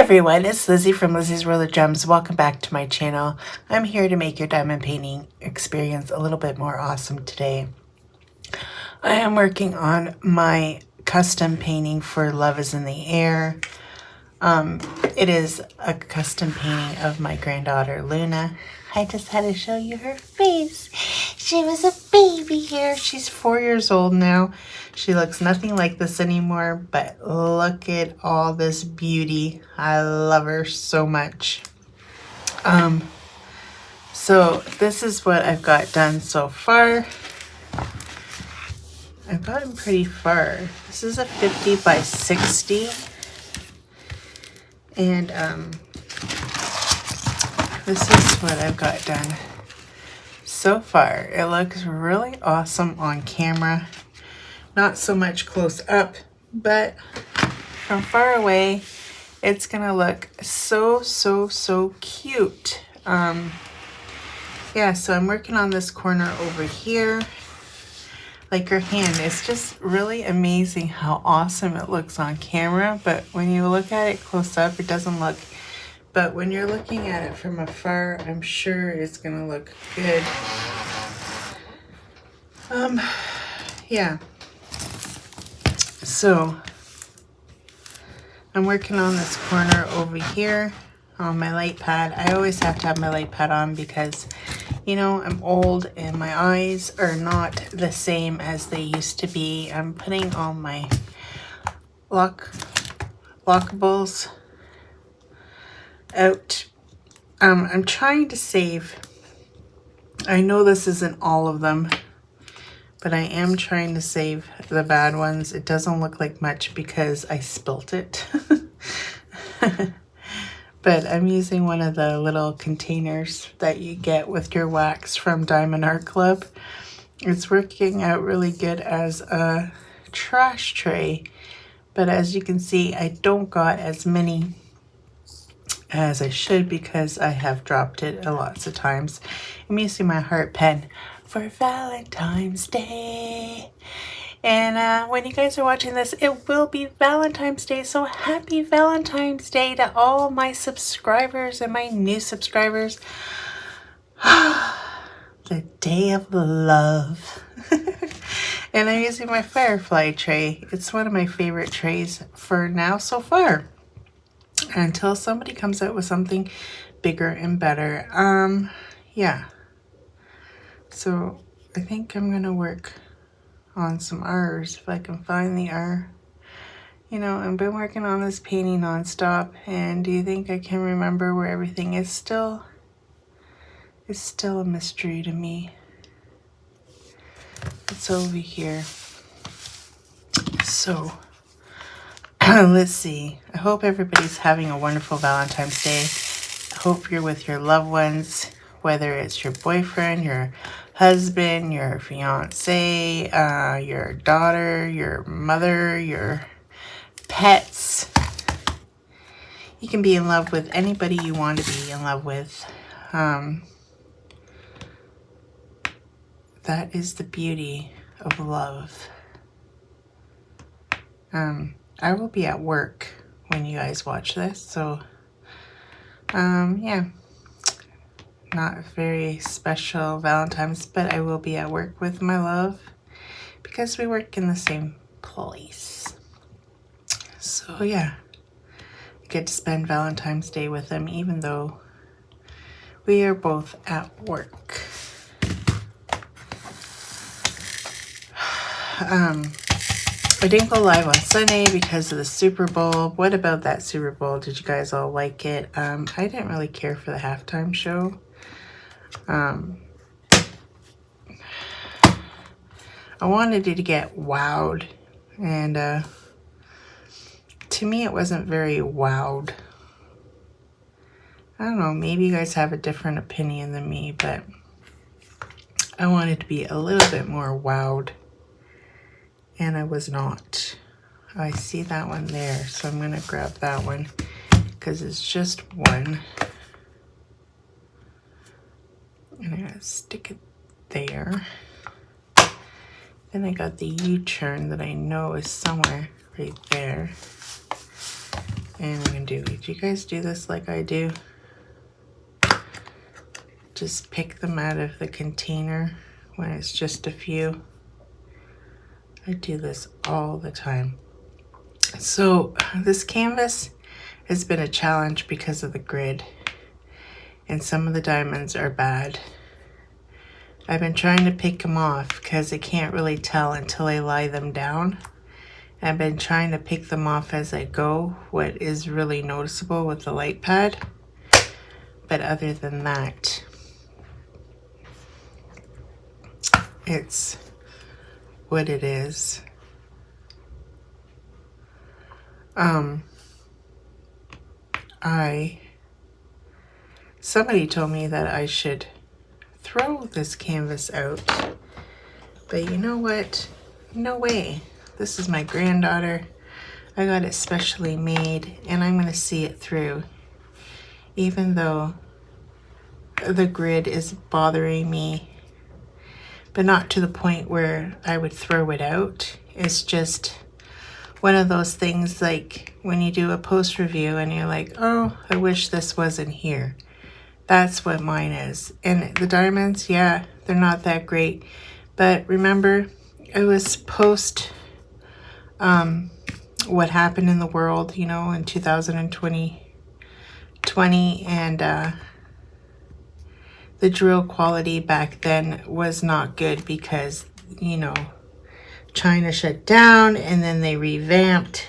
everyone, it's Lizzie from Lizzie's World of Gems. Welcome back to my channel. I'm here to make your diamond painting experience a little bit more awesome today. I am working on my custom painting for Love is in the Air. It is a custom painting of my granddaughter Luna. I just had to show you her face. She was a baby here. She's 4 years old now. She looks nothing like this anymore, but look at all this beauty. I love her so much. So this is what I've got done so far. I've gotten pretty far. This is a 50 by 60. And this is what I've got done so far. It looks really awesome on camera. Not so much close up, but from far away, it's gonna look so cute. Yeah, so I'm working on this corner over here. Like her hand, it's just really amazing how awesome it looks on camera, but when you look at it close up, it doesn't look. But when you're looking at it from afar, I'm sure it's gonna look good. Yeah. So I'm working on this corner over here on my light pad. I always have to have my light pad on because, you know, I'm old and my eyes are not the same as they used to be. I'm putting all my lockables out. I'm trying to save. I know this isn't all of them, but I am trying to save the bad ones. It doesn't look like much because I spilt it. But I'm using one of the little containers that you get with your wax from Diamond Art Club. It's working out really good as a trash tray. But as you can see, I don't got as many as I should because I have dropped it lots of times. I'm using my heart pen for Valentine's Day. And when you guys are watching this, it will be Valentine's Day. So happy Valentine's Day to all my subscribers and my new subscribers. The day of love. And I'm using my firefly tray. It's one of my favorite trays for now so far. Until somebody comes out with something bigger and better. Yeah. So I think I'm going to work on some R's if I can find the R. You know, I've been working on this painting non-stop, and do you think I can remember where everything is still? It's still a mystery to me. It's over here. So let's see. I hope everybody's having a wonderful Valentine's Day. I hope you're with your loved ones, whether it's your boyfriend, your husband, your fiance, your daughter, your mother, your pets. You can be in love with anybody you want to be in love with. That is the beauty of love. I will be at work when you guys watch this, so yeah. Not very special Valentine's, but I will be at work with my love because we work in the same place. So yeah, I get to spend Valentine's Day with him even though we are both at work. I didn't go live on Sunday because of the Super Bowl. What about that Super Bowl? Did you guys all like it? I didn't really care for the halftime show. I wanted it to get wowed, and to me it wasn't very wowed. I don't know, maybe you guys have a different opinion than me, but I wanted to be a little bit more wowed, and I was not. I see that one there, so I'm gonna grab that one because it's just one. And I'm gonna stick it there. Then I got the U-turn that I know is somewhere right there. And I'm going to do you guys do this like I do? Just pick them out of the container when it's just a few. I do this all the time. So this canvas has been a challenge because of the grid, and some of the diamonds are bad. I've been trying to pick them off because I can't really tell until I lie them down. I've been trying to pick them off as I go, what is really noticeable with the light pad. But other than that, it's what it is. Somebody told me that I should throw this canvas out, but you know what? No way. This is my granddaughter. I got it specially made, and I'm going to see it through, even though the grid is bothering me, but not to the point where I would throw it out. It's just one of those things like when you do a post review and you're like, oh, I wish this wasn't here. That's what mine is. And the diamonds, yeah, they're not that great. But remember, it was post what happened in the world, you know, in 2020, and the drill quality back then was not good because, you know, China shut down and then they revamped.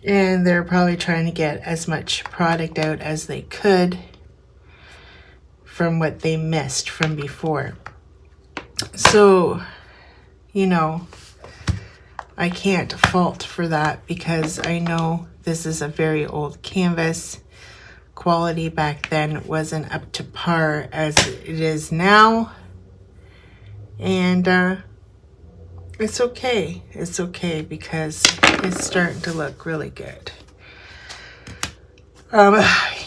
And they're probably trying to get as much product out as they could from what they missed from before. So, you know, I can't fault for that because I know this is a very old canvas. Quality back then wasn't up to par as it is now. And it's okay. It's okay because it's starting to look really good.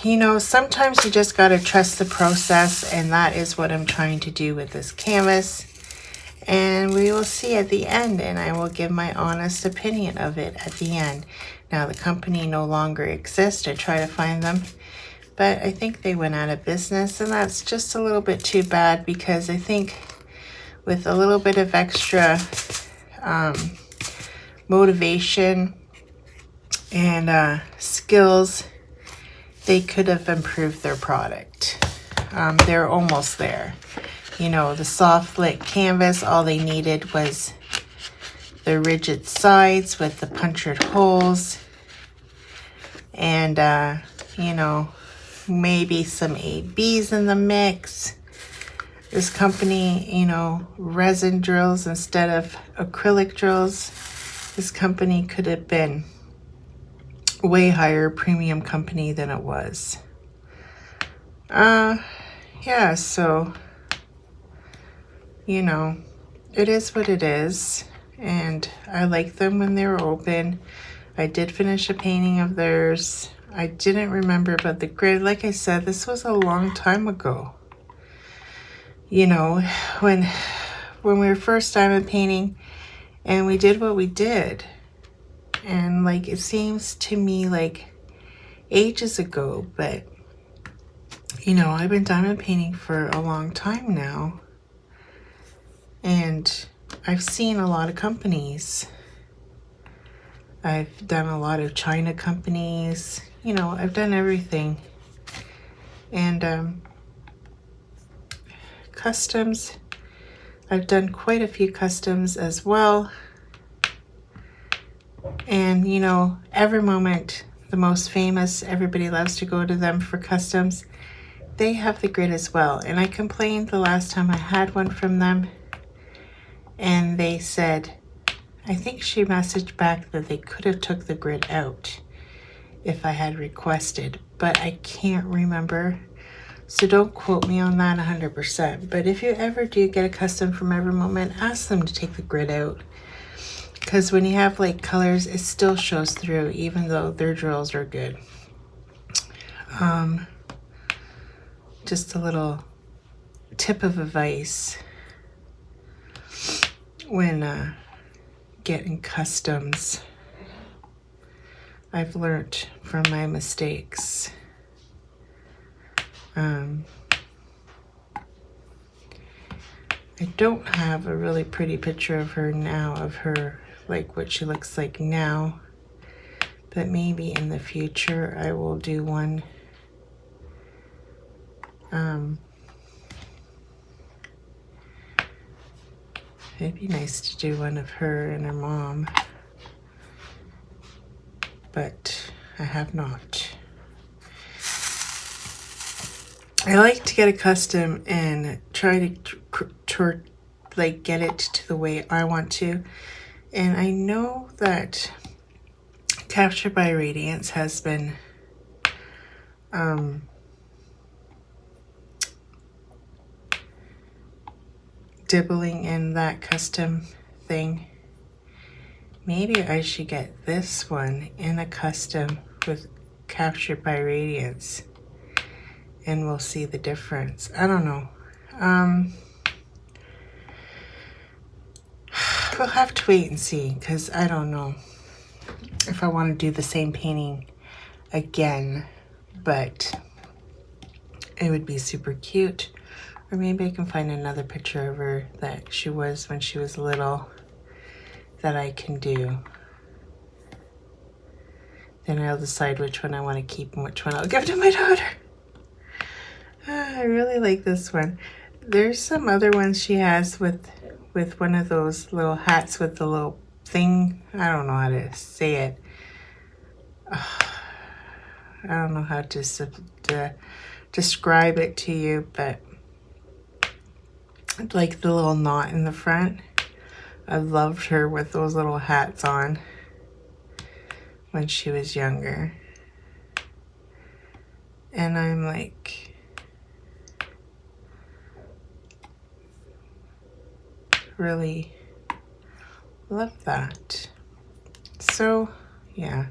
You know, sometimes you just got to trust the process, and that is what I'm trying to do with this canvas. And we will see at the end, and I will give my honest opinion of it at the end. Now, the company no longer exists. I try to find them, but I think they went out of business, and that's just a little bit too bad because I think with a little bit of extra motivation and skills, they could have improved their product. They're almost there. You know, the soft lit canvas, all they needed was the rigid sides with the punctured holes and, you know, maybe some ABs in the mix. This company, you know, resin drills instead of acrylic drills. This company could have been way higher premium company than it was. Yeah, so, you know, it is what it is. And I like them when they were open. I did finish a painting of theirs. I didn't remember about the grid. Like I said, this was a long time ago. You know, when we were first diamond painting and we did what we did. And like, it seems to me like ages ago, but you know, I've been diamond painting for a long time now. And I've seen a lot of companies. I've done a lot of China companies. You know, I've done everything. And customs, I've done quite a few customs as well. And you know, Every Moment, the most famous, everybody loves to go to them for customs. They have the grid as well. And I complained the last time I had one from them, and they said, I think she messaged back that they could have took the grid out if I had requested, but I can't remember. So don't quote me on that 100%. But if you ever do get a custom from Every Moment, ask them to take the grid out. Because when you have like colors, it still shows through, even though their drills are good. Just a little tip of advice when getting customs I've learned from my mistakes. I don't have a really pretty picture of her now, of her, like what she looks like now, but maybe in the future I will do one. It'd be nice to do one of her and her mom, but I have not. I like to get accustomed and try to like get it to the way I want to. And I know that Captured by Radiance has been dibbling in that custom thing. Maybe I should get this one in a custom with Captured by Radiance, and we'll see the difference. I don't know. We'll have to wait and see, because I don't know if I want to do the same painting again, but it would be super cute. Or maybe I can find another picture of her that she was when she was little that I can do. Then I'll decide which one I want to keep and which one I'll give to my daughter. I really like this one. There's some other ones she has with one of those little hats with the little thing. I don't know how to say it. I don't know how to describe it to you, but like the little knot in the front. I loved her with those little hats on when she was younger. And I'm like, really love that. So yeah,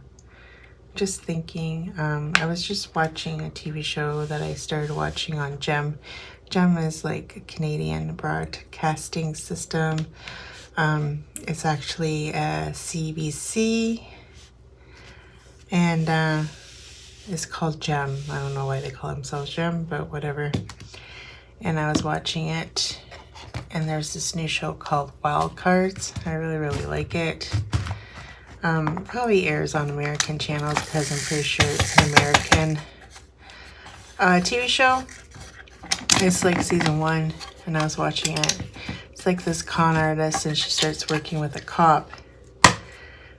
just thinking, I was just watching a TV show that I started watching on Gem. Gem is like a Canadian broadcasting system. It's actually a CBC, and it's called Gem. I don't know why they call themselves Gem, but whatever. And I was watching it, and there's this new show called Wild Cards. I really like it. Probably airs on American channels because I'm pretty sure it's an American TV show. It's like season 1, and I was watching it. It's like this con artist, and she starts working with a cop.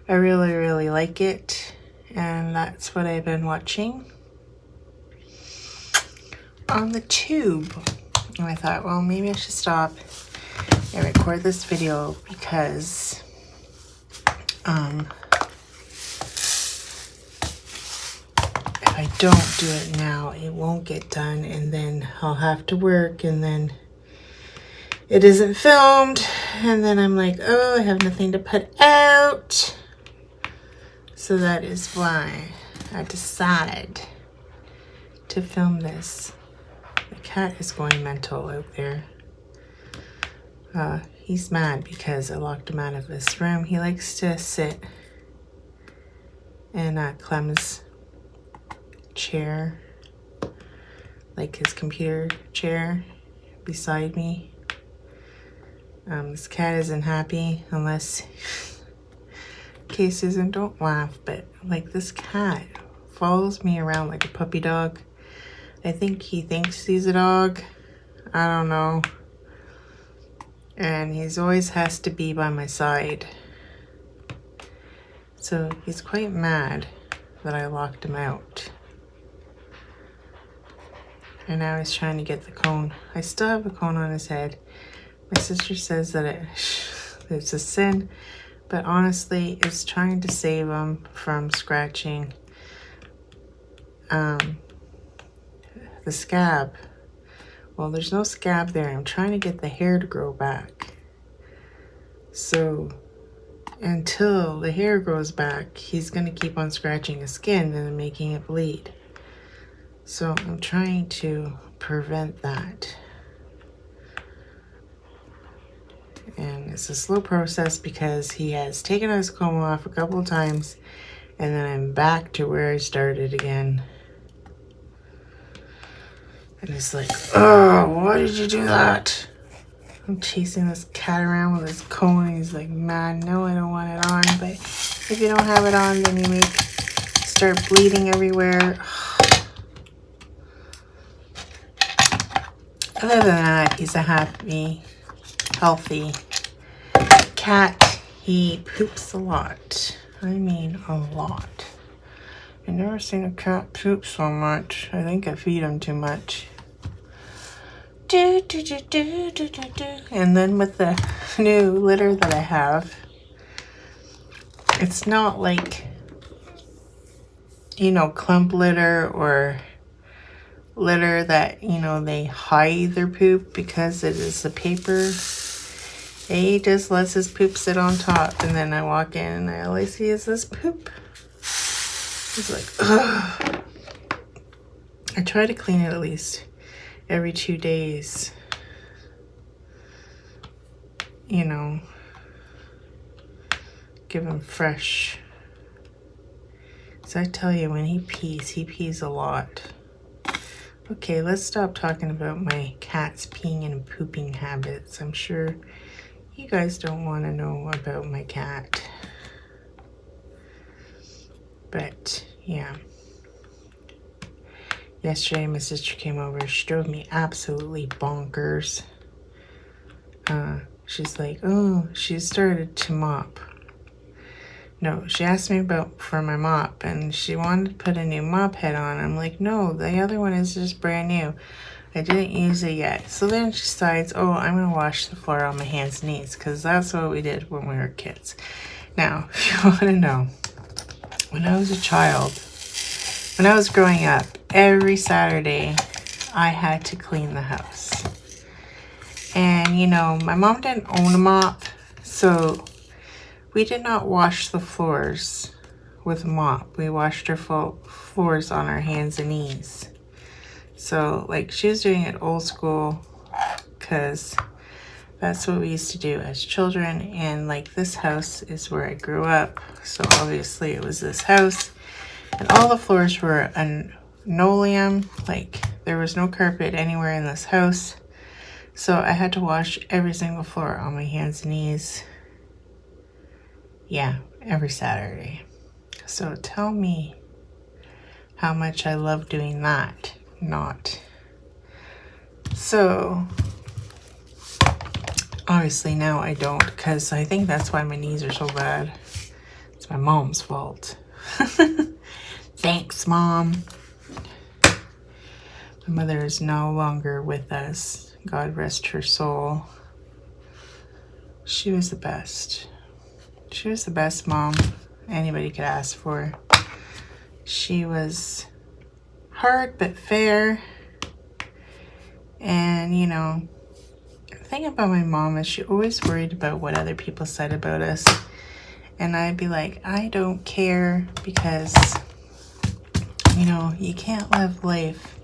I really like it, and that's what I've been watching on the tube. And I thought, well, maybe I should stop and record this video because if I don't do it now, it won't get done, and then I'll have to work, and then it isn't filmed, and then I'm like, oh, I have nothing to put out. So that is why I decided to film this. The cat is going mental out there. He's mad because I locked him out of this room. He likes to sit in Clem's chair, like his computer chair beside me. This cat isn't happy unless, okay, Susan, don't laugh, but like this cat follows me around like a puppy dog. I think he thinks he's a dog. I don't know. And he's always has to be by my side. So he's quite mad that I locked him out. And now he's trying to get the cone. I still have a cone on his head. My sister says that it's a sin, but honestly, it's trying to save him from scratching the scab. Well, there's no scab there. I'm trying to get the hair to grow back. So until the hair grows back, he's going to keep on scratching his skin and making it bleed. So I'm trying to prevent that. And it's a slow process because he has taken his comb off a couple of times And then I'm back to where I started again. And it's like, oh, why did you do that? I'm chasing this cat around with his comb, and he's like, man, no, I don't want it on. But if you don't have it on, then you start bleeding everywhere. Other than that, he's a happy, healthy cat. He poops a lot. I mean, a lot. I've never seen a cat poop so much. I think I feed him too much. And then with the new litter that I have, it's not like, you know, clump litter or litter that, you know, they hide their poop because it is the paper. He just lets his poop sit on top, and then I walk in and all I see is this poop. He's like, ugh. I try to clean it at least every 2 days. You know, give him fresh. So I tell you, when he pees a lot. Okay, let's stop talking about my cat's peeing and pooping habits. I'm sure you guys don't want to know about my cat. But, yeah. Yesterday, my sister came over. She drove me absolutely bonkers. She's like, oh, she started to mop. No, she asked me for my mop, and she wanted to put a new mop head on. I'm like, no, the other one is just brand new. I didn't use it yet. So then she decides, oh, I'm going to wash the floor on my hands and knees, because that's what we did when we were kids. Now, if you want to know, when I was a child, when I was growing up, every Saturday, I had to clean the house. And, you know, my mom didn't own a mop, so we did not wash the floors with a mop. We washed our floors on our hands and knees. So, like, she was doing it old school because that's what we used to do as children. And, like, this house is where I grew up. So, obviously, it was this house. And all the floors were linoleum. Like, there was no carpet anywhere in this house. So, I had to wash every single floor on my hands and knees. Yeah, every Saturday. So, tell me how much I love doing that. Not. So, obviously now I don't, because I think that's why my knees are so bad. It's my mom's fault. Thanks, Mom. My mother is no longer with us. God rest her soul. She was the best. She was the best mom anybody could ask for. She was hard but fair. And, you know, the thing about my mom is she always worried about what other people said about us. And I'd be like, I don't care, because, you know, you can't live life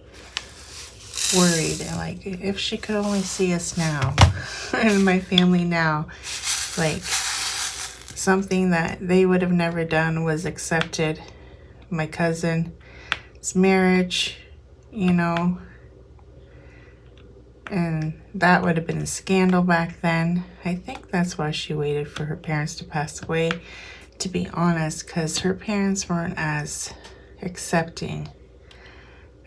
worried. And, like, if she could only see us now and my family now, like, something that they would have never done was accepted my cousin's marriage, you know, and that would have been a scandal back then. I think that's why she waited for her parents to pass away, to be honest, because her parents weren't as accepting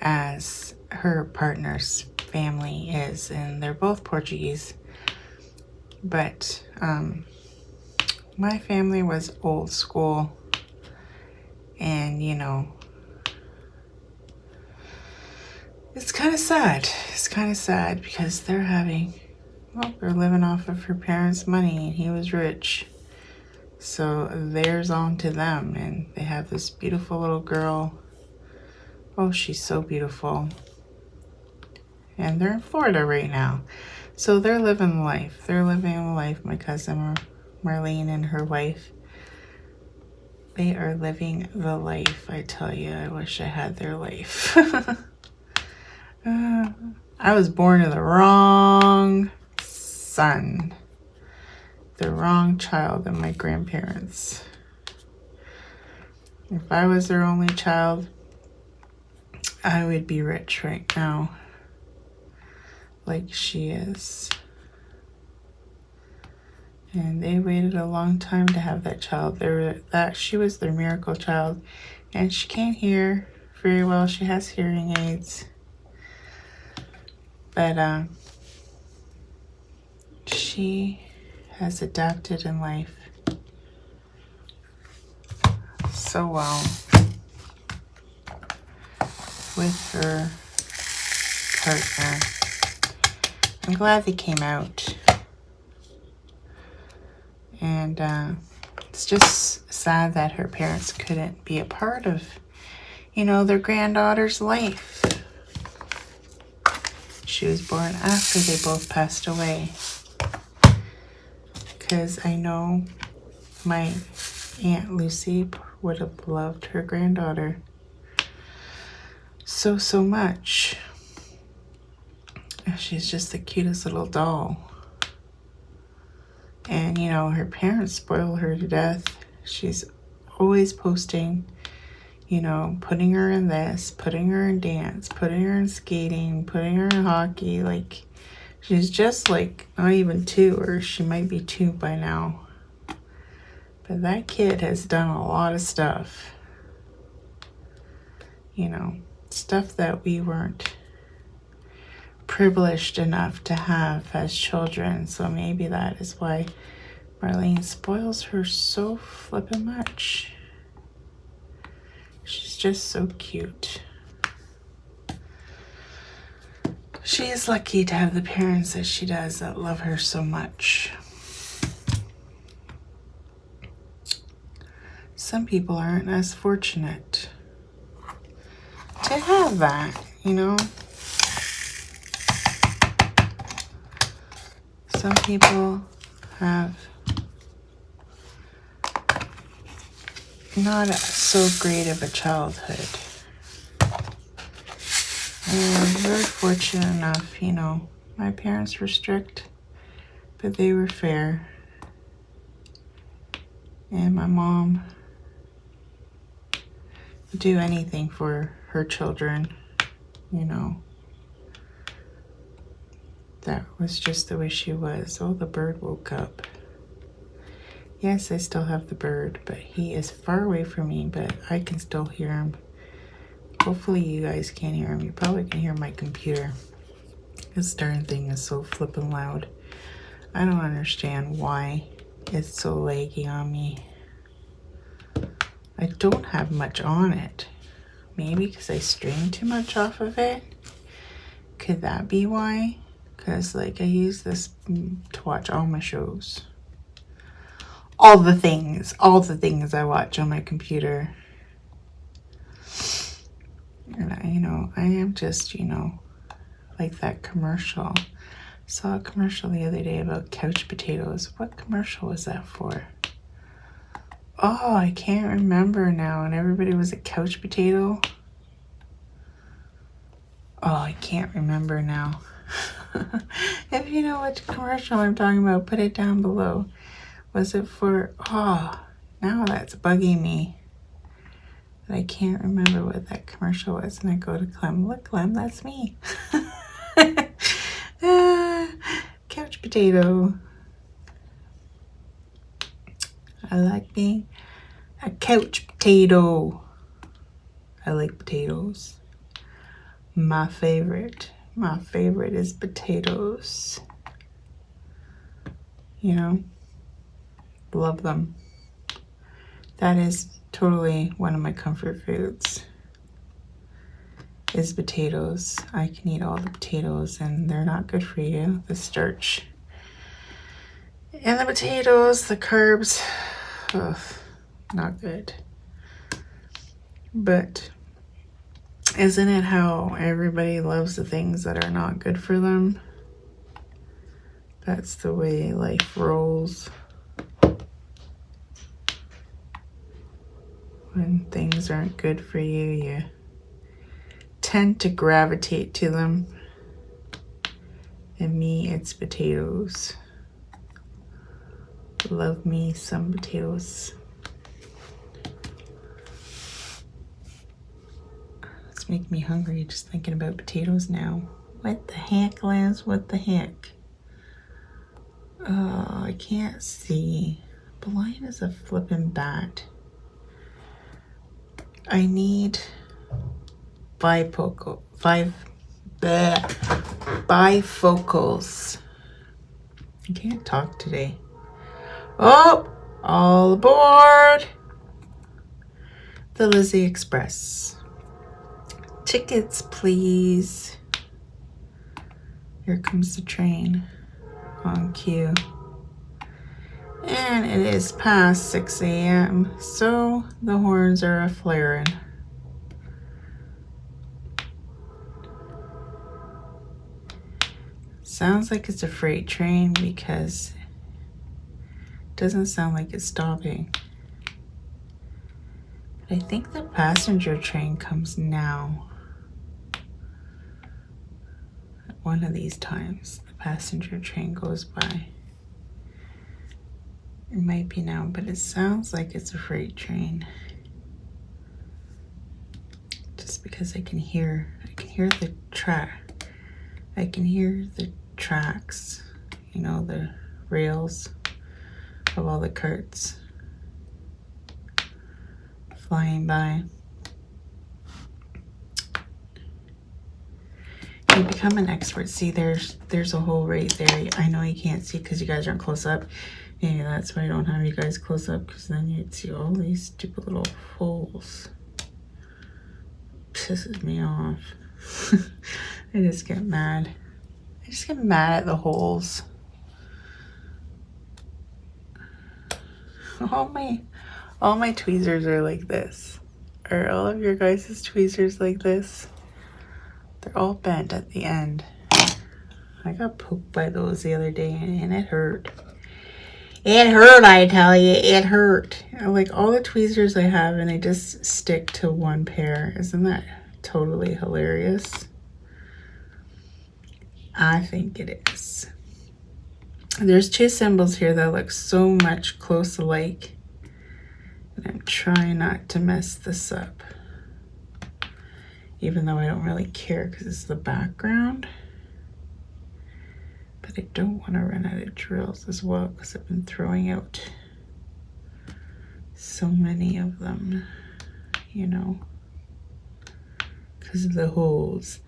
as her partner's family is, and they're both Portuguese. But my family was old school, and, you know, it's kind of sad. It's kind of sad because they're living off of her parents' money, and he was rich. So there's on to them, and they have this beautiful little girl. Oh, she's so beautiful. And they're in Florida right now. So they're living life. They're living life. My cousin Marlene and her wife, they are living the life. I tell you, I wish I had their life. I was born to the wrong son, the wrong child of my grandparents. If I was their only child, I would be rich right now, like she is. And they waited a long time to have that child. She was their miracle child, and she can't hear very well. She has hearing aids, but she has adapted in life so well with her partner. I'm glad they came out. And it's just sad that her parents couldn't be a part of, their granddaughter's life. She was born after they both passed away. Because I know my Aunt Lucy would have loved her granddaughter so, so much. She's just the cutest little doll. And, her parents spoil her to death. She's always posting, putting her in this, putting her in dance, putting her in skating, putting her in hockey. Like, she's just like not even 2, or she might be 2 by now. But that kid has done a lot of stuff. Stuff that we weren't privileged enough to have as children. So maybe that is why Marlene spoils her so flippin' much. She's just so cute. She is lucky to have the parents that she does that love her so much. Some people aren't as fortunate to have that, Some people have not so great of a childhood. And we're fortunate enough, my parents were strict, but they were fair. And my mom would do anything for her children, That was just the way she was. Oh, the bird woke up. Yes, I still have the bird, but he is far away from me, but I can still hear him. Hopefully you guys can't hear him. You probably can hear my computer. This darn thing is so flippin' loud. I don't understand why it's so laggy on me. I don't have much on it. Maybe because I stream too much off of it. Could that be why? Because I use this to watch all my shows. All the things I watch on my computer. And I am just, like that commercial. Saw a commercial the other day about couch potatoes. What commercial was that for? Oh, I can't remember now. And everybody was a couch potato. Oh, I can't remember now. If you know which commercial I'm talking about, put it down below. Was it for, now that's bugging me. But I can't remember what that commercial was. And I go to Clem. Look, Clem, that's me. Couch potato. I like being a couch potato. I like potatoes. My favorite is potatoes. Love them. That is totally one of my comfort foods, is potatoes. I can eat all the potatoes, and they're not good for you. The starch and the potatoes, the carbs, not good. But isn't it how everybody loves the things that are not good for them? That's the way life rolls. When things aren't good for you, you tend to gravitate to them. And me, it's potatoes. Love me some potatoes. potatoes make me hungry just thinking about potatoes now. What the heck, Liz? What the heck? Oh, I can't see. Blind as a flippin' bat. I need bifocals. I can't talk today. Oh, all aboard the Lizzie Express. Tickets, please. Here comes the train on cue. And it is past 6 a.m., so the horns are a-flaring. Sounds like it's a freight train because it doesn't sound like it's stopping. But I think the passenger train comes now. One of these times, the passenger train goes by. It might be now, but it sounds like it's a freight train. Just because I can hear the track. I can hear the tracks, you know, the rails of all the carts flying by. You become an expert. See, there's a hole right there. I know you can't see because you guys aren't close up. Maybe that's why I don't have you guys close up, because then you'd see all these stupid little holes. Pisses me off. I just get mad. I just get mad at the holes. All my tweezers are like this. Are all of your guys' tweezers like this? They're all bent at the end. I got poked by those the other day and it hurt. It hurt, I tell you, it hurt. Like all the tweezers I have and they just stick to one pair. Isn't that totally hilarious? I think it is. There's two symbols here that look so much close alike. And I'm trying not to mess this up. Even though I don't really care because it's the background. But I don't want to run out of drills as well because I've been throwing out so many of them, you know, because of the holes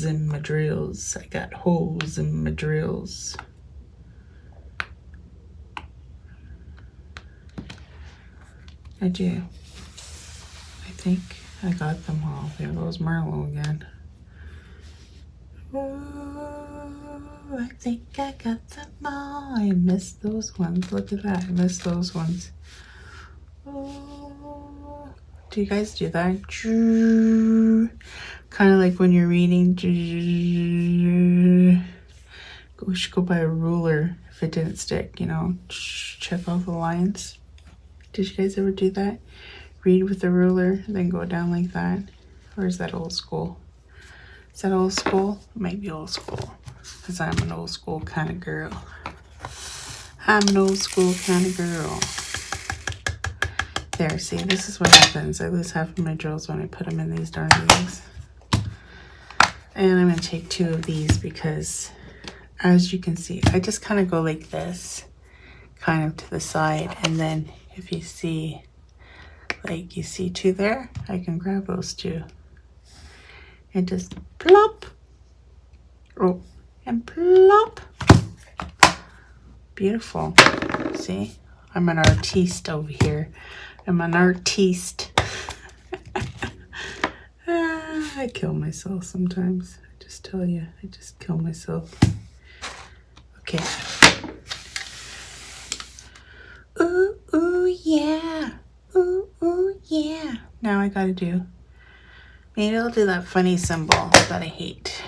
in my drills. I got holes in my drills. I do. I think I got them all. There goes Marlo again. Oh, I think I got them all. I missed those ones. Look at that. I missed those ones. Oh, do you guys do that? Kind of like when you're reading. We should go by a ruler if it didn't stick, you know. Check all the lines. Did you guys ever do that? Read with the ruler, then go down like that? Or is that old school? Is that old school? It might be old school. Because I'm an old school kind of girl. I'm an old school kind of girl. There, see, this is what happens. I lose half of my drills when I put them in these darn things. And I'm going to take two of these because, as you can see, I just kind of go like this. Kind of to the side. And then if you see, like you see two there, I can grab those two. And just plop. Oh, and plop. Beautiful. See? I'm an artiste over here. I'm an artiste. I kill myself sometimes. I just tell you, I just kill myself. Okay. Ooh, ooh, yeah. Ooh, ooh, yeah. Now I gotta do. Maybe I'll do that funny symbol that I hate.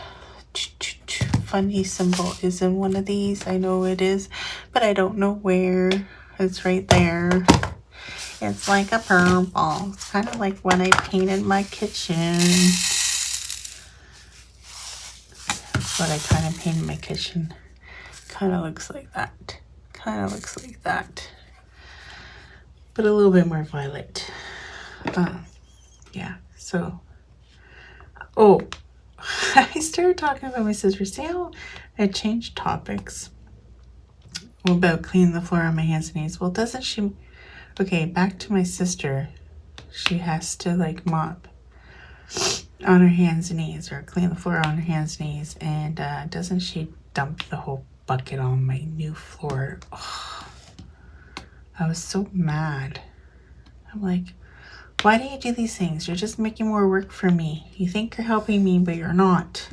Funny symbol is in one of these. I know it is, but I don't know where. It's right there. It's like a purple. It's kind of like when I painted my kitchen. That's what I kind of painted my kitchen. Kind of looks like that. Kind of looks like that. But a little bit more violet. Yeah. So, oh, I started talking about my sister. See how I changed topics? About cleaning the floor on my hands and knees. Well, doesn't she? Okay, back to my sister. She has to like mop on her hands and knees or clean the floor on her hands and knees. And doesn't she dump the whole bucket on my new floor? Oh, I was so mad. I'm like, why do you do these things? You're just making more work for me. You think you're helping me, but you're not.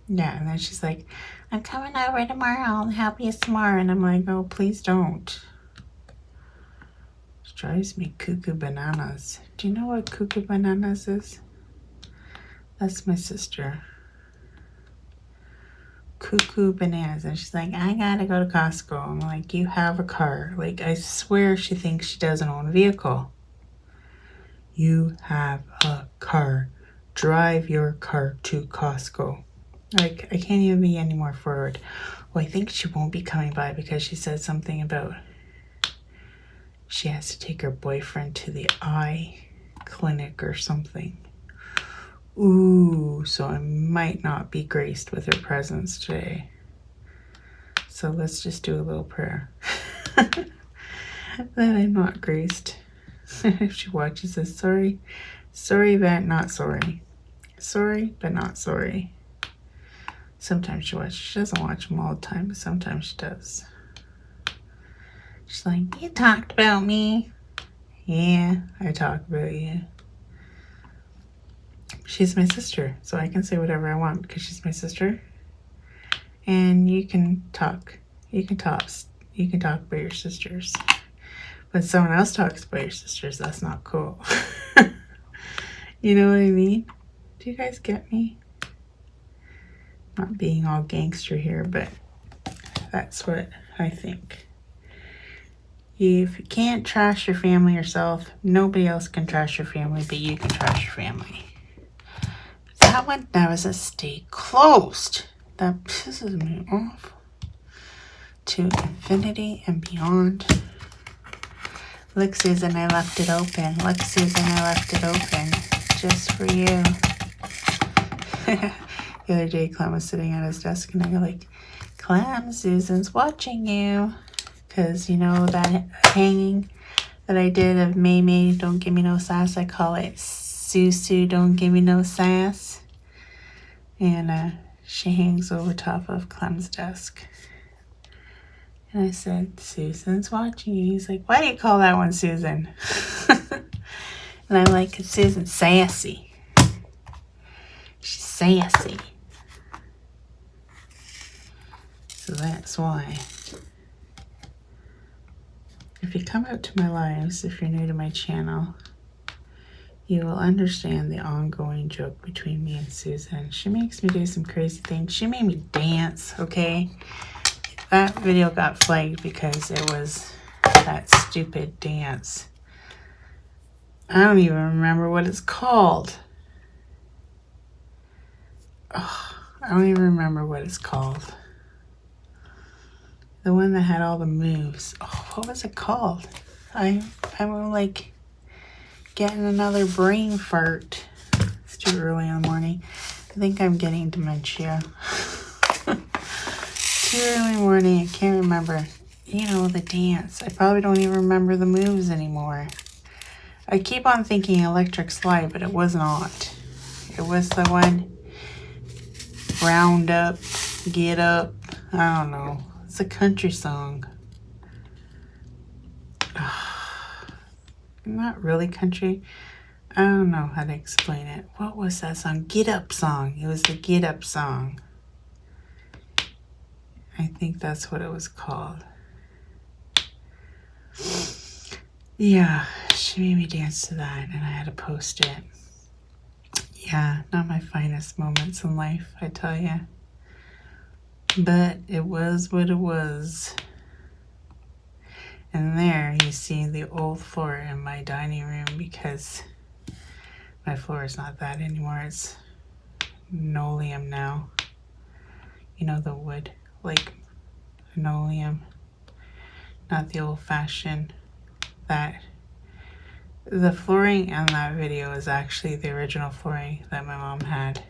Yeah, and then she's like, I'm coming over tomorrow. I'll help you tomorrow. And I'm like, oh, please don't. It drives me cuckoo bananas. Do you know what cuckoo bananas is? That's my sister. Cuckoo bananas. And she's like, I gotta go to Costco. I'm like, you have a car. Like, I swear she thinks she doesn't own a vehicle. You have a car. Drive your car to Costco. Like, I can't even be any more forward. Well, I think she won't be coming by because she said something about she has to take her boyfriend to the eye clinic or something. Ooh, so I might not be graced with her presence today. So let's just do a little prayer that I'm not graced. If she watches this, sorry. Sorry, but not sorry. Sorry, but not sorry. Sometimes she watches. She doesn't watch them all the time, but sometimes she does. She's like, you talked about me. Yeah, I talk about you. She's my sister, so I can say whatever I want because she's my sister. And you can talk. You can talk about your sisters. When someone else talks about your sisters, that's not cool. You know what I mean? Do you guys get me? Not being all gangster here, but that's what I think. If you can't trash your family yourself, nobody else can trash your family, but you can trash your family. That one never says stay closed. That pisses me off. To infinity and beyond. Look, Susan, I left it open. Look, Susan, I left it open. Just for you. The other day, Clem was sitting at his desk, and I go like, Clem, Susan's watching you. Because, you know, that hanging that I did of May May, don't give me no sass. I call it Sue, don't give me no sass. And she hangs over top of Clem's desk. And I said, Susan's watching you. He's like, why do you call that one Susan? And I'm like, because Susan's sassy. She's sassy. So that's why. If you come out to my lives, if you're new to my channel, you will understand the ongoing joke between me and Susan. She makes me do some crazy things. She made me dance, okay? That video got flagged because it was that stupid dance. I don't even remember what it's called. Oh, I don't even remember what it's called. The one that had all the moves. Oh, what was it called? I'm like getting another brain fart. It's too early in the morning. I think I'm getting dementia. Too early in the morning. I can't remember. You know, the dance. I probably don't even remember the moves anymore. I keep on thinking electric slide, but it was not. It was the one round up, get up. I don't know. It's a country song. Not really country. I don't know how to explain it. What was that song? Get Up song. It was the Get Up song. I think that's what it was called. Yeah, she made me dance to that and I had to post it. Yeah, not my finest moments in life, I tell you. But it was what it was. And there you see the old floor in my dining room because my floor is not that anymore. It's linoleum now. You know, the wood, like linoleum. Not the old fashioned, that The flooring in that video is actually the original flooring that my mom had.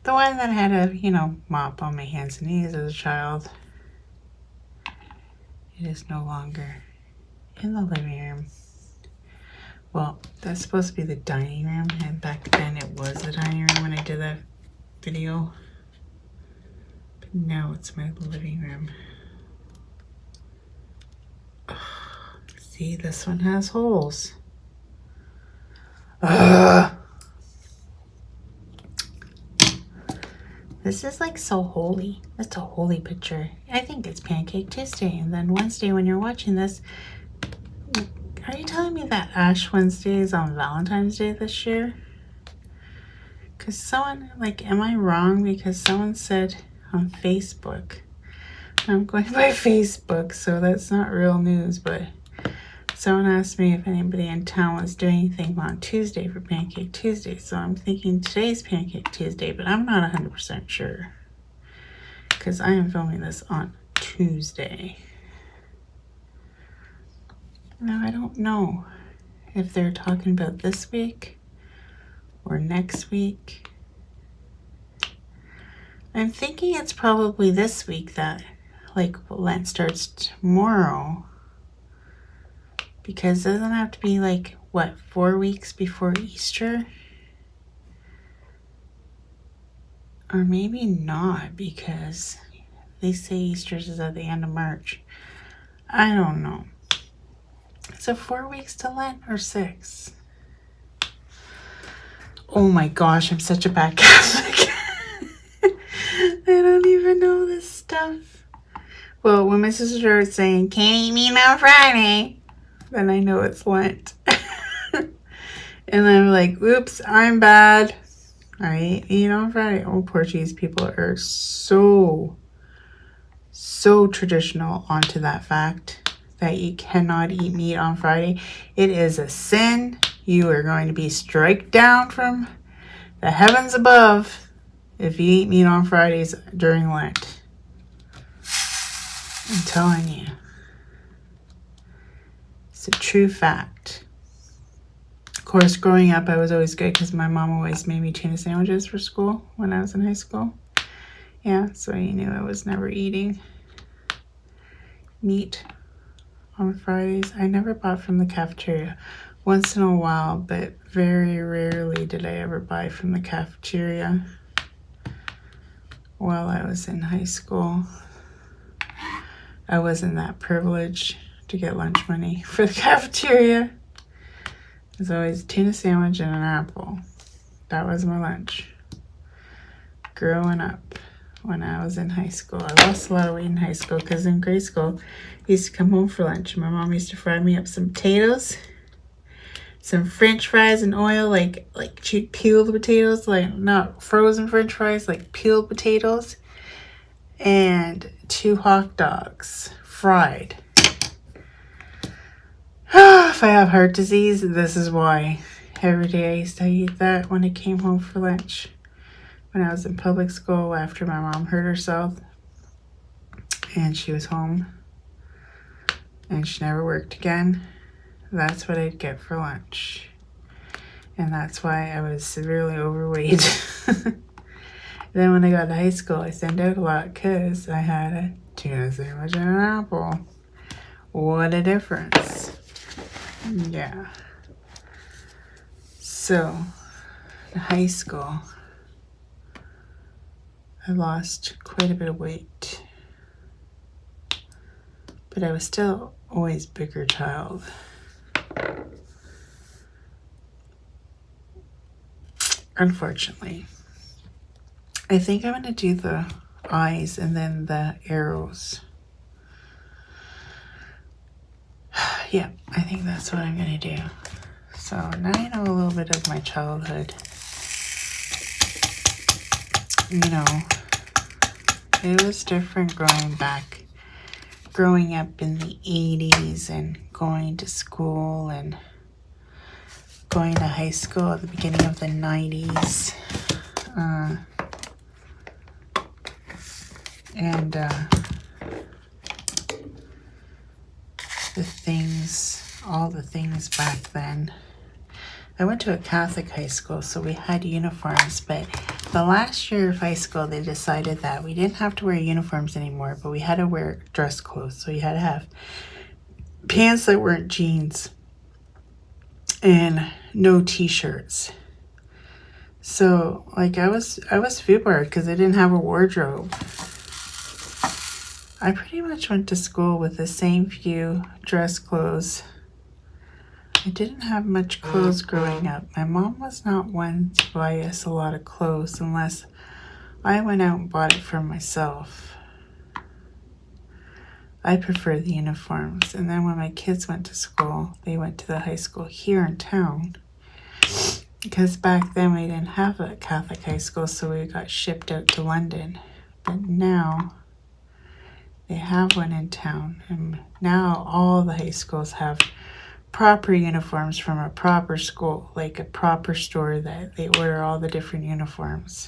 The one that had a, you know, mop on my hands and knees as a child. It is no longer in the living room. Well, that's supposed to be the dining room, and back then it was the dining room when I did that video. But now it's my living room. See, this one has holes. This is like so holy. That's a holy picture. I think it's Pancake Tuesday, and then Wednesday when you're watching this, are you telling me that Ash Wednesday is on Valentine's Day this year? Because someone, like, am I wrong? Because someone said on Facebook, I'm going by Facebook, so that's not real news, but someone asked me if anybody in town was doing anything on Tuesday for Pancake Tuesday. So I'm thinking today's Pancake Tuesday, but I'm not 100% sure because I am filming this on Tuesday. Now, I don't know if they're talking about this week or next week. I'm thinking it's probably this week that, like, Lent starts tomorrow. Because it doesn't have to be like, what, 4 weeks before Easter? Or maybe not, because they say Easter's is at the end of March. I don't know. So 4 weeks to Lent or 6? Oh my gosh, I'm such a bad Catholic. I don't even know this stuff. Well, when my sister started saying, can't eat meat on Friday, then I know it's Lent. And I'm like, oops, I'm bad. I eat on Friday. Oh, Portuguese people are so traditional onto that fact that you cannot eat meat on Friday. It is a sin. You are going to be struck down from the heavens above if you eat meat on Fridays during Lent. I'm telling you. It's a true fact. Of course, growing up, I was always good because my mom always made me tuna sandwiches for school when I was in high school. Yeah, so you knew I was never eating meat on Fridays. I never bought from the cafeteria. Once in a while, but very rarely did I ever buy from the cafeteria while I was in high school. I wasn't that privileged to get lunch money for the cafeteria. It was always a tuna sandwich and an apple. That was my lunch. Growing up when I was in high school. I lost a lot of weight in high school because in grade school, I used to come home for lunch. My mom used to fry me up some potatoes, some French fries in oil, like peeled potatoes, like not frozen French fries, like peeled potatoes, and 2 hot dogs, fried. If I have heart disease, this is why. Every day I used to eat that when I came home for lunch. When I was in public school after my mom hurt herself and she was home and she never worked again, that's what I'd get for lunch. And that's why I was severely overweight. Then when I got to high school, I thinned out a lot because I had a tuna sandwich and an apple. What a difference. Yeah. So, in high school, I lost quite a bit of weight. But I was still always bigger child. Unfortunately. I think I'm going to do the eyes and then the arrows. Yeah, I think that's what I'm going to do. So now I know a little bit of my childhood. You know, it was different growing up in the 80s and going to school and going to high school at the beginning of the 90s. And the things all the things back then. I went to a Catholic high school, so we had uniforms, but the last year of high school, they decided that we didn't have to wear uniforms anymore, but we had to wear dress clothes. So you had to have pants that weren't jeans and no t-shirts. So, like, I was foobarred because I didn't have a wardrobe. I pretty much went to school with the same few dress clothes. I didn't have much clothes growing up. My mom was not one to buy us a lot of clothes unless I went out and bought it for myself. I prefer the uniforms. And then when my kids went to school, they went to the high school here in town. Because back then we didn't have a Catholic high school, so we got shipped out to London. But now they have one in town. And now all the high schools have proper uniforms from a proper school, like a proper store that they order all the different uniforms.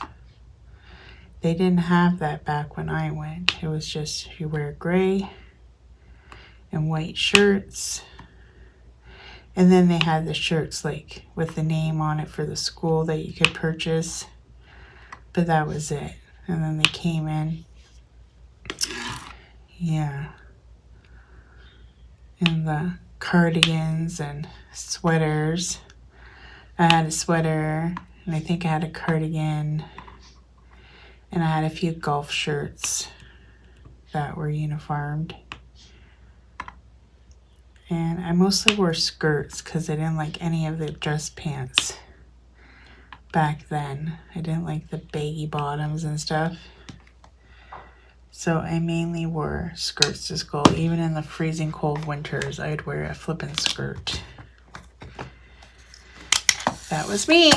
They didn't have that back when I went. It was just you wear gray and white shirts. And then they had the shirts like with the name on it for the school that you could purchase. But that was it. And then they came in. Yeah. And the cardigans and sweaters. I had a sweater, and I think I had a cardigan, and I had a few golf shirts that were uniformed. And I mostly wore skirts because I didn't like any of the dress pants back then. I didn't like the baggy bottoms and stuff. So I mainly wore skirts to school. Even in the freezing cold winters, I'd wear a flippin' skirt. That was me.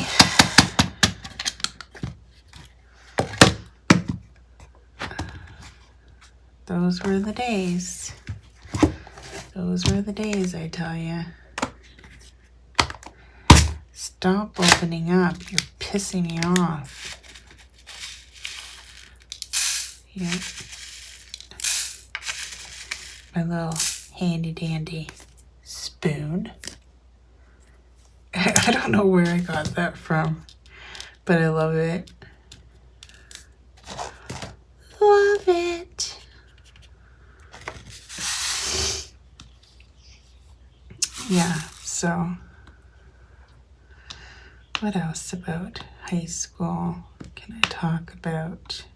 Those were the days. Those were the days, I tell you. Stop opening up. You're pissing me off. Yeah. My little handy dandy spoon. I don't know where I got that from, but I love it. Love it. Yeah, so what else about high school can I talk about?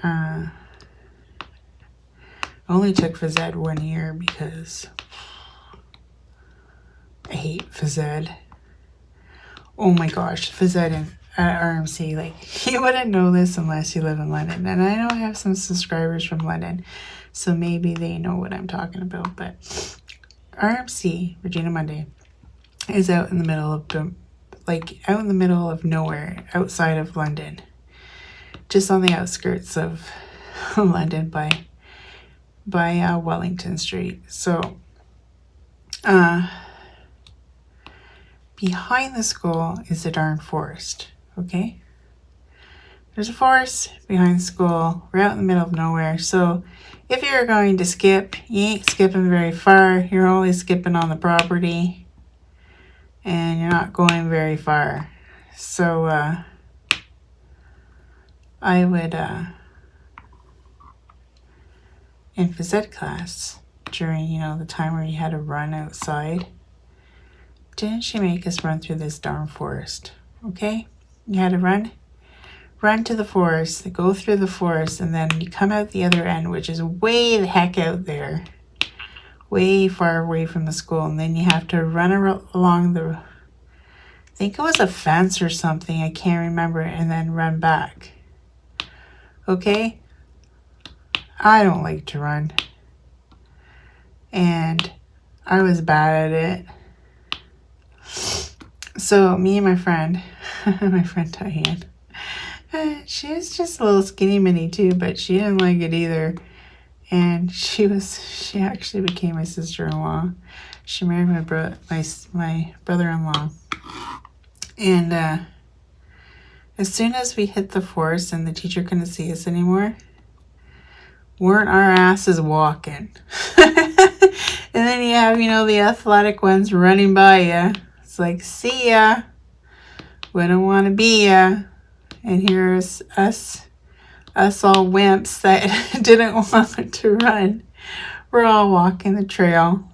I only took phys ed 1 year because I hate phys ed. Oh my gosh, phys ed at RMC, like, you wouldn't know this unless you live in London. And I know I have some subscribers from London, so maybe they know what I'm talking about. But RMC, Regina Monday, is out in the middle of nowhere, outside of London. Just on the outskirts of London by Wellington Street. So, behind the school is a darn forest, okay? There's a forest behind the school. We're out in the middle of nowhere. So, if you're going to skip, you ain't skipping very far. You're only skipping on the property. And you're not going very far. So, I would, in phys ed class, during, the time where you had to run outside, didn't she make us run through this darn forest? Okay? You had to run to the forest, go through the forest, and then you come out the other end, which is way the heck out there, way far away from the school, and then you have to run along I think it was a fence or something, I can't remember, and then run back. Okay? I don't like to run. And I was bad at it. So me and my friend Diane, she was just a little skinny mini too, but she didn't like it either. And she actually became my sister-in-law. She married my brother-in-law. And as soon as we hit the forest and the teacher couldn't see us anymore, weren't our asses walking? And then you have, the athletic ones running by you. It's like, see ya. Wouldn't want to be ya. And here's us all wimps that didn't want to run. We're all walking the trail.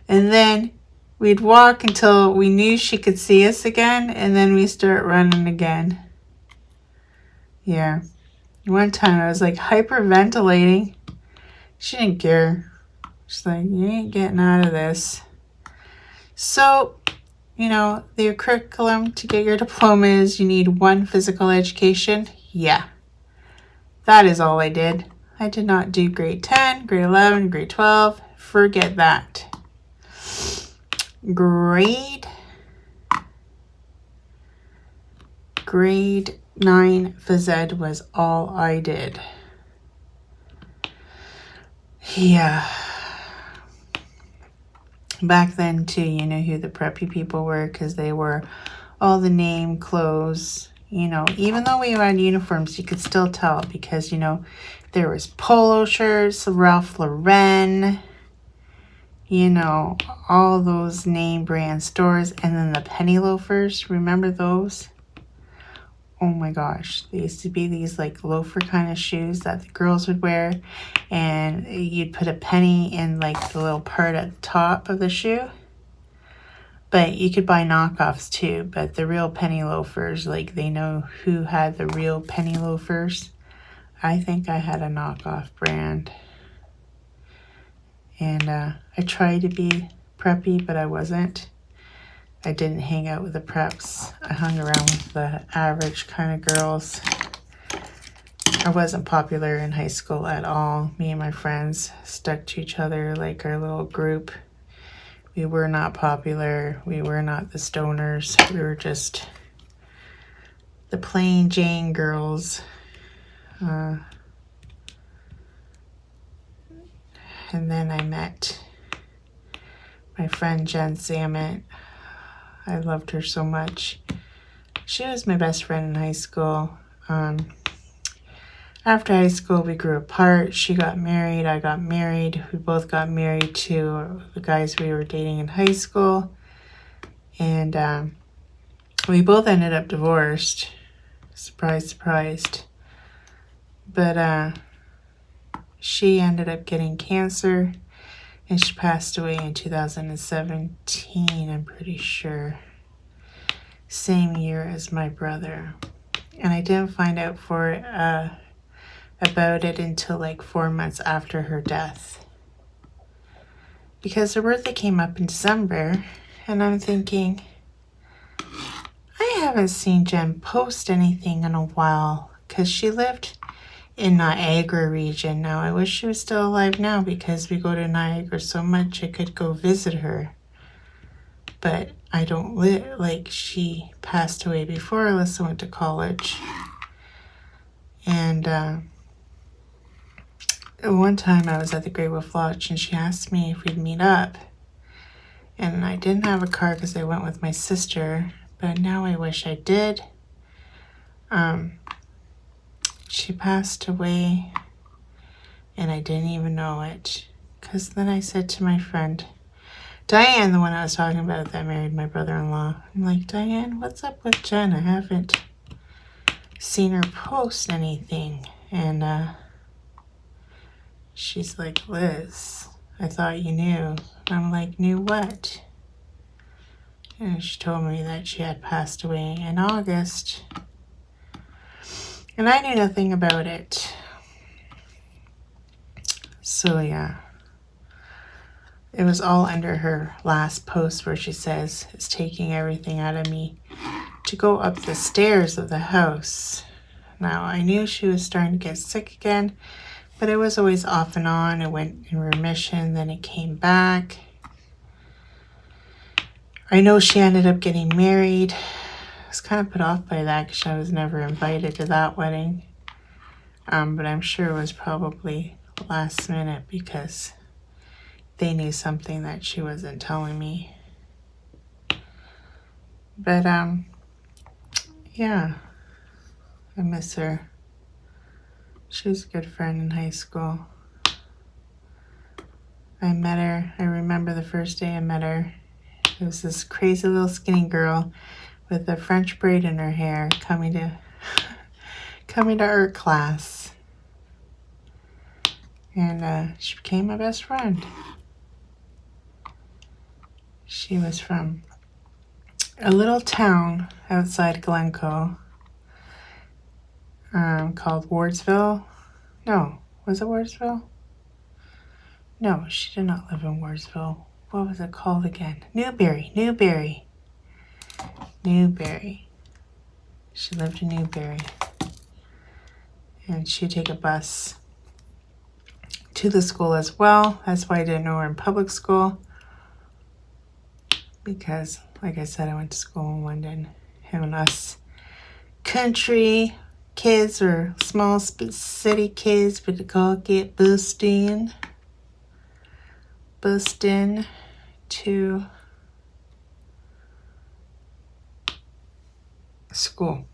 And then we'd walk until we knew she could see us again, and then we start running again. Yeah. One time I was like hyperventilating. She didn't care. She's like, you ain't getting out of this. So, the curriculum to get your diploma is you need 1 physical education. Yeah. That is all I did. I did not do grade 10, grade 11, grade 12. Forget that. Grade 9 phys ed was all I did. Yeah. Back then, too, you know who the preppy people were because they wore all the name clothes. Even though we had uniforms, you could still tell because, there was polo shirts, Ralph Lauren, all those name brand stores, and then the penny loafers. Remember those? Oh my gosh, they used to be these like loafer kind of shoes that the girls would wear, and you'd put a penny in like the little part at the top of the shoe. But you could buy knockoffs too, but the real penny loafers, like they know who had the real penny loafers. I think I had a knockoff brand. And I tried to be preppy, but I wasn't. I didn't hang out with the preps. I hung around with the average kind of girls. I wasn't popular in high school at all. Me and my friends stuck to each other like our little group. We were not popular. We were not the stoners. We were just the plain Jane girls. And then I met my friend Jen Samet. I loved her so much. She was my best friend in high school. After high school, we grew apart. She got married. I got married. We both got married to the guys we were dating in high school. And we both ended up divorced. Surprise, surprise. But she ended up getting cancer. And she passed away in 2017, I'm pretty sure. Same year as my brother. And I didn't find out about it until like 4 months after her death. Because her birthday came up in December, and I'm thinking, I haven't seen Jen post anything in a while, because she lived in Niagara region. Now, I wish she was still alive now because we go to Niagara so much I could go visit her. But I don't live, like she passed away before Alyssa went to college. And one time I was at the Great Wolf Lodge and she asked me if we'd meet up. And I didn't have a car because I went with my sister, but now I wish I did. She passed away and I didn't even know it. Because then I said to my friend, Diane, the one I was talking about that married my brother-in-law, I'm like, Diane, what's up with Jen? I haven't seen her post anything. And she's like, Liz, I thought you knew. I'm like, knew what? And she told me that she had passed away in August. And I knew nothing about it. So yeah. It was all under her last post where she says, it's taking everything out of me to go up the stairs of the house. Now, I knew she was starting to get sick again, but it was always off and on. It went in remission, then it came back. I know she ended up getting married. I was kind of put off by that because I was never invited to that wedding. But I'm sure it was probably last minute because they knew something that she wasn't telling me. But, yeah, I miss her. She was a good friend in high school. I met her. I remember the first day I met her. It was this crazy little skinny girl with a French braid in her hair coming to art class. And she became my best friend. She was from a little town outside Glencoe called Wardsville. No, was it Wardsville? No, she did not live in Wardsville. What was it called again? Newberry. She lived in Newberry. And she'd take a bus to the school as well. That's why I didn't know her in public school. Because, like I said, I went to school in London. And us country kids or small city kids would all get bussed in to school.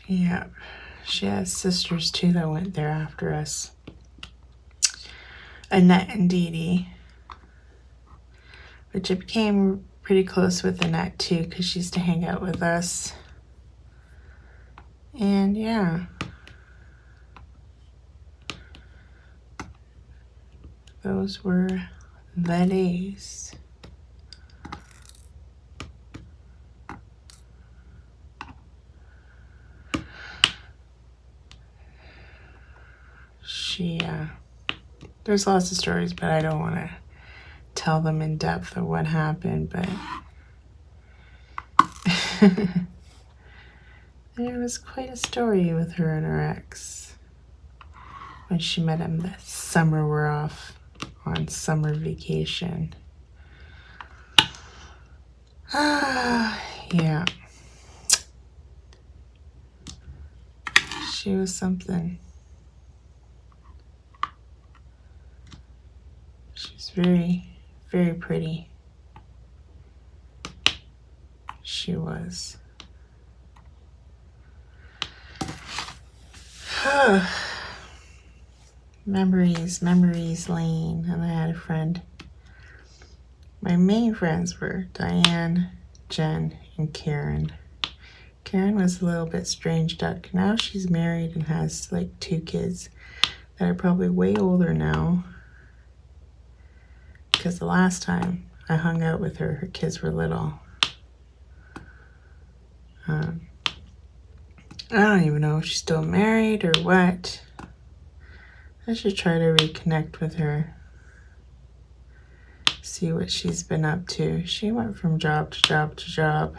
Yeah, she has sisters too that went there after us. Annette and Dee Dee, which I became pretty close with Annette too because she used to hang out with us. And yeah, those were the days. There's lots of stories, but I don't want to tell them in depth of what happened, but there was quite a story with her and her ex when she met him the summer we're off on summer vacation. Yeah. She was something. She's very, very pretty. She was. Memories lane. And I had a friend. My main friends were Diane, Jen, and Karen. Karen was a little bit strange duck. Now she's married and has like 2 kids that are probably way older now. Because the last time I hung out with her, her kids were little. I don't even know if she's still married or what. I should try to reconnect with her. See what she's been up to. She went from job to job to job.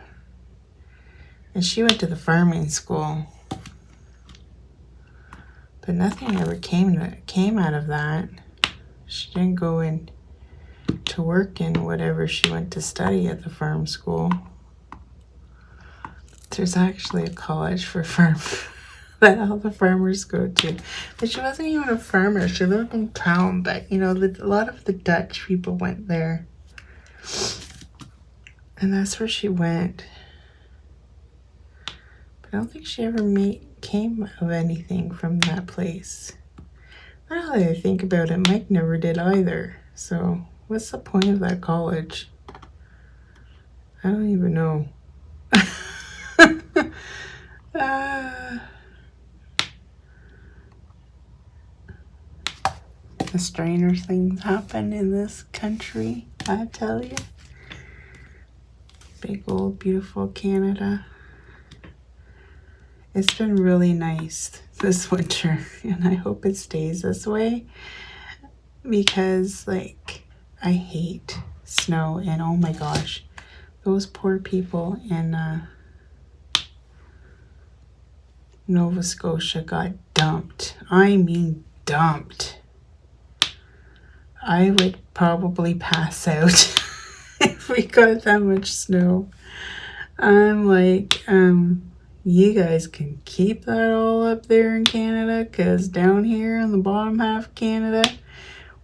And she went to the farming school. But nothing ever came out of that. She didn't go in to work in whatever she went to study at the farm school. There's actually a college for farm that all the farmers go to. But she wasn't even a farmer. She lived in town, but you know, a lot of the Dutch people went there. And that's where she went. But I don't think she ever came of anything from that place. Now that I think about it, Mike never did either. So what's the point of that college? I don't even know. The stranger things happen in this country, I tell you. Big old beautiful Canada. It's been really nice this winter, and I hope it stays this way because, like, I hate snow, and oh my gosh, those poor people in Nova Scotia got dumped. I mean dumped. I would probably pass out if we got that much snow. I'm like, you guys can keep that all up there in Canada, because down here in the bottom half of Canada,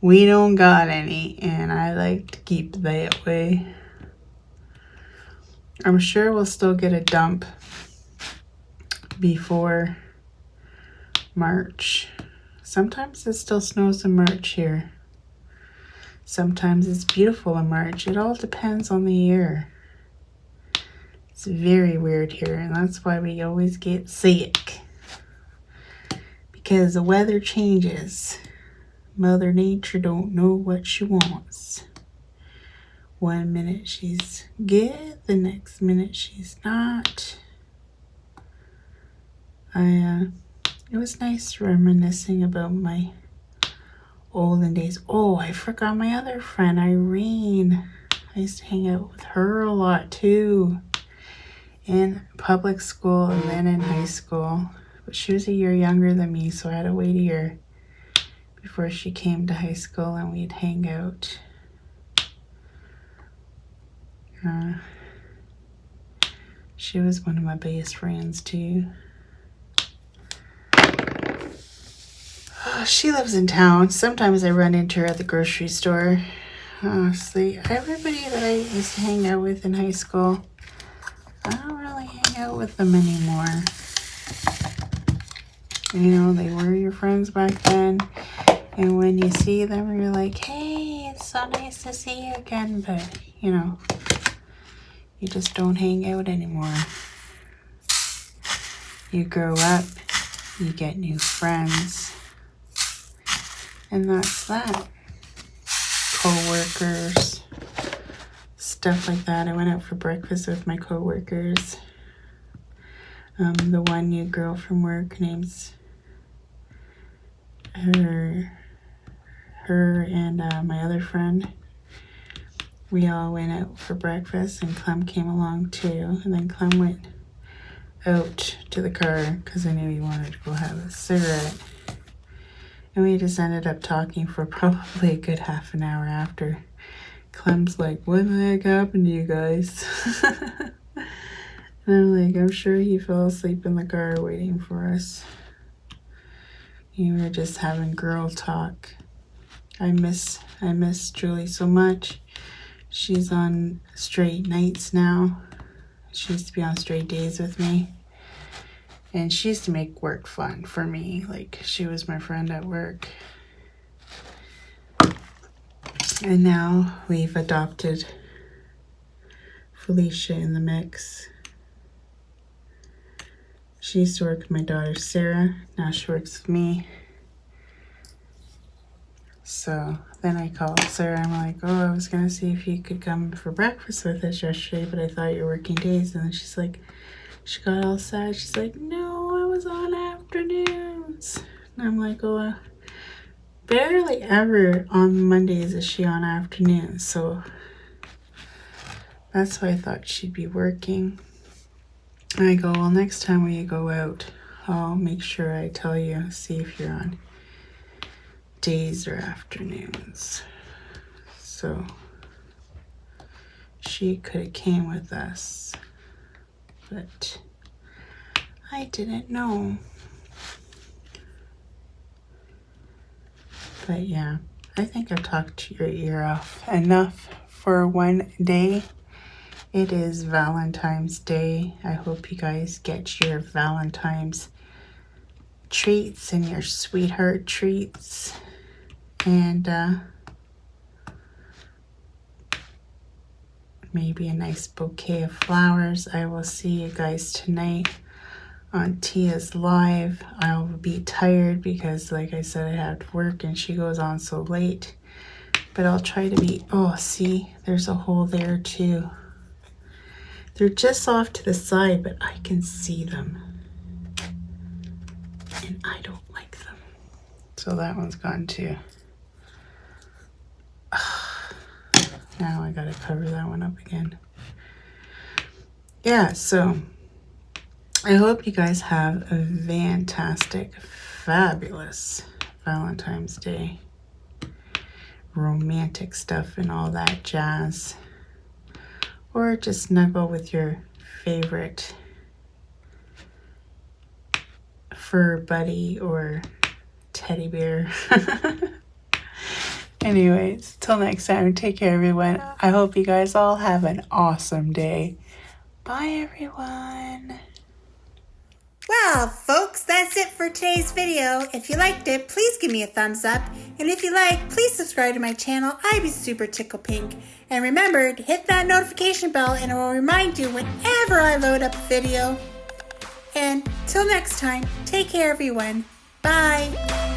we don't got any, and I like to keep it that way. I'm sure we'll still get a dump before March, Sometimes it still snows in March here. Sometimes it's beautiful in March. It all depends on the year. It's very weird here, and that's why we always get sick. Because the weather changes. Mother Nature don't know what she wants. One minute she's good, the next minute she's not. It was nice reminiscing about my olden days. Oh, I forgot my other friend, Irene. I used to hang out with her a lot too. In public school and then in high school. But she was a year younger than me, so I had to wait a year before she came to high school and we'd hang out. She was one of my biggest friends too. She lives in town. Sometimes I run into her at the grocery store. Honestly, everybody that I used to hang out with in high school, I don't really hang out with them anymore. You know, they were your friends back then. And when you see them, you're like, hey, it's so nice to see you again. But, you know, you just don't hang out anymore. You grow up, you get new friends. And that's that. Co-workers, stuff like that. I went out for breakfast with my co-workers. The one new girl from work, name's her and my other friend. We all went out for breakfast, and Clem came along too. And then Clem went out to the car because I knew he wanted to go have a cigarette. And we just ended up talking for probably a good half an hour after. Clem's like, what the heck happened to you guys? And I'm like, I'm sure he fell asleep in the car waiting for us. We were just having girl talk. I miss Julie so much. She's on straight nights now. She used to be on straight days with me. And she used to make work fun for me. Like, she was my friend at work. And now we've adopted Felicia in the mix. She used to work with my daughter Sarah. Now she works with me. So then I called Sarah. I'm like, oh, I was going to see if you could come for breakfast with us yesterday, but I thought you were working days. And then she's like, she got all sad. She's like, no, I was on afternoons. And I'm like, oh, barely ever on Mondays is she on afternoons. So that's why I thought she'd be working. And I go, well, next time when you go out, I'll make sure I tell you, see if you're on days or afternoons. So she could have came with us, but I didn't know. But yeah, I think I've talked your ear off enough for one day. It is Valentine's Day. I hope you guys get your Valentine's treats and your sweetheart treats. And maybe a nice bouquet of flowers. I will see you guys tonight on Tia's live. I'll be tired because, like I said, I have to work and she goes on so late. But I'll try to be, oh, see, there's a hole there too. They're just off to the side, but I can see them. And I don't like them. So that one's gone too. Now I gotta cover that one up again. Yeah, so I hope you guys have a fantastic, fabulous Valentine's Day. Romantic stuff and all that jazz. Or just snuggle with your favorite fur buddy or teddy bear. Anyways, till next time, take care, everyone. I hope you guys all have an awesome day. Bye, everyone. Well, folks, that's it for today's video. If you liked it, please give me a thumbs up. And if you like, please subscribe to my channel. I'd be super tickle pink. And remember to hit that notification bell and it will remind you whenever I load up a video. And till next time, take care everyone. Bye.